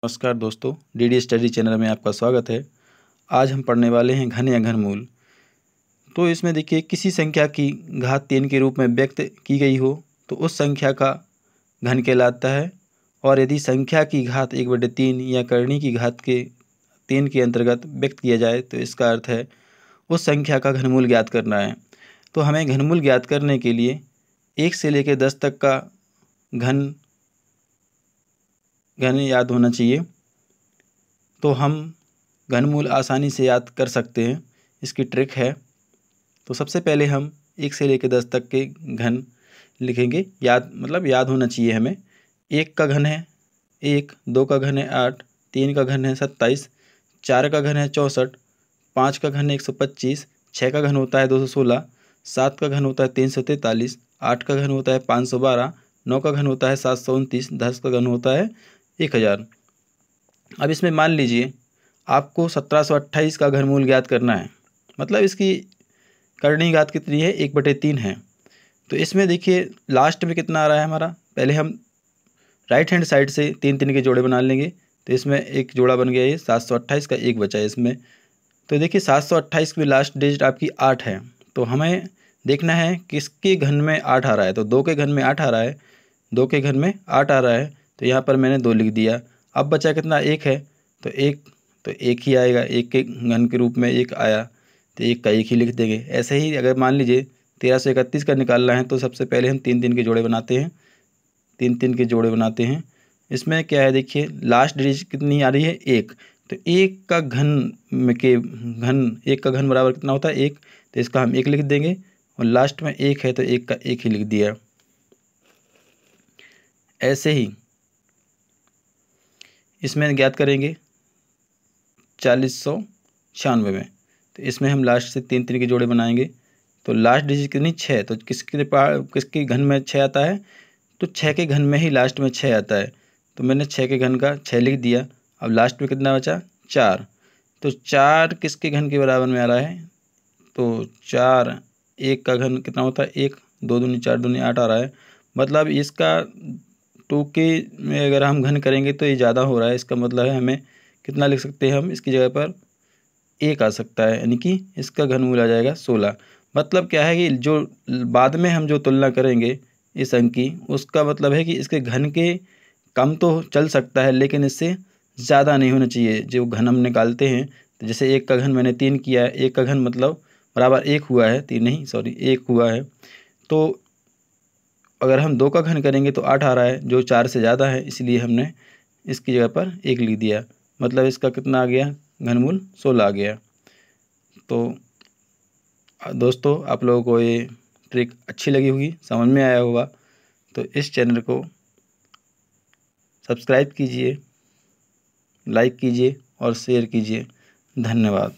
नमस्कार दोस्तों, DD study channel में आपका स्वागत है। आज हम पढ़ने वाले हैं घन या घनमूल। तो इसमें देखिए, किसी संख्या की घात 3 के रूप में व्यक्त की गई हो तो उस संख्या का घन कहलाता है, और यदि संख्या की घात 1/3 या करनी की घात के 3 के अंतर्गत व्यक्त किया जाए तो इसका अर्थ है उस संख्या का घनमूल ज्ञात करना है। तो हमें घनमूल ज्ञात करने के लिए 1 से लेकर 10 तक का घन याद होना चाहिए, तो हम घनमूल आसानी से याद कर सकते हैं। इसकी ट्रिक है। तो सबसे पहले हम 1 से लेकर 10 तक के घन लिखेंगे। याद होना चाहिए हमें। 1 का घन है 1, 2 का घन है 8, 3 का घन है 27, 4 का घन है 64, 5 का घन है 125, 6 का घन होता है 216, 7 का घन होता है 343, 8 का घन होता है 512, 9 का घन होता है 729, 10 का घन होता है 1000। अब इसमें मान लीजिए आपको 1728 का घनमूल ज्ञात करना है, मतलब इसकी करनी घात कितनी है, 1/3 है। तो इसमें देखिए लास्ट में कितना आ रहा है हमारा। पहले हम राइट हैंड साइड से 3 के जोड़े बना लेंगे। तो इसमें एक जोड़ा बन गया, ये 728 का एक बचा है इसमें। तो देखिए 728 की लास्ट डिजिट आपकी 8 है। तो हमें देखना है किसके घन में 8 आ रहा है। तो 2 के घन में 8 आ रहा है, 2 के घन में 8 आ रहा है, तो यहाँ पर मैंने 2 लिख दिया। अब बचा कितना, 1 है। तो एक ही आएगा, 1 के घन के रूप में 1 आया, तो 1 का 1 ही लिख देंगे। ऐसे ही अगर मान लीजिए 1331 का निकालना है तो सबसे पहले हम 3 के जोड़े बनाते हैं। 3 के जोड़े बनाते हैं। इसमें क्या है, देखिए लास्ट डिजिट कितनी आ रही है, 1। तो 1 का घन बराबर कितना होता है, 1। तो इसका हम 1 लिख देंगे, और लास्ट में 1 है तो 1 का 1 ही लिख दिया। ऐसे ही इसमें ज्ञात करेंगे 4096 में। तो इसमें हम लास्ट से 3 के जोड़े बनाएंगे। तो लास्ट डिजिट कितनी, 6। तो किसके घन में 6 आता है, तो 6 के घन में ही लास्ट में 6 आता है। तो मैंने 6 के घन का 6 लिख दिया। अब लास्ट में कितना बचा, 4। तो 4 किसके घन के बराबर में आ रहा है, तो 4, 1 का घन कितना होता है, 1, 2 दूनी 4 दूनी 8 आ रहा है। मतलब इसका 2 के में अगर हम घन करेंगे तो ये ज़्यादा हो रहा है। इसका मतलब है हमें कितना लिख सकते हैं, हम इसकी जगह पर 1 आ सकता है, यानी कि इसका घनमूल आ जाएगा 16। मतलब क्या है कि जो बाद में हम जो तुलना करेंगे इस अंक की, उसका मतलब है कि इसके घन के कम तो चल सकता है, लेकिन इससे ज़्यादा नहीं होना चाहिए। जो घन हम निकालते हैं, तो जैसे 1 का घन मैंने 3 किया है, 1 का घन मतलब बराबर 1 हुआ है, 3 नहीं, सॉरी 1 हुआ है। तो अगर हम 2 का घन करेंगे तो 8 आ रहा है, जो 4 से ज़्यादा है, इसलिए हमने इसकी जगह पर 1 लिख दिया। मतलब इसका कितना आ गया, घनमूल 16 आ गया। तो दोस्तों, आप लोगों को ये ट्रिक अच्छी लगी होगी, समझ में आया होगा। तो इस चैनल को सब्सक्राइब कीजिए, लाइक कीजिए और शेयर कीजिए। धन्यवाद।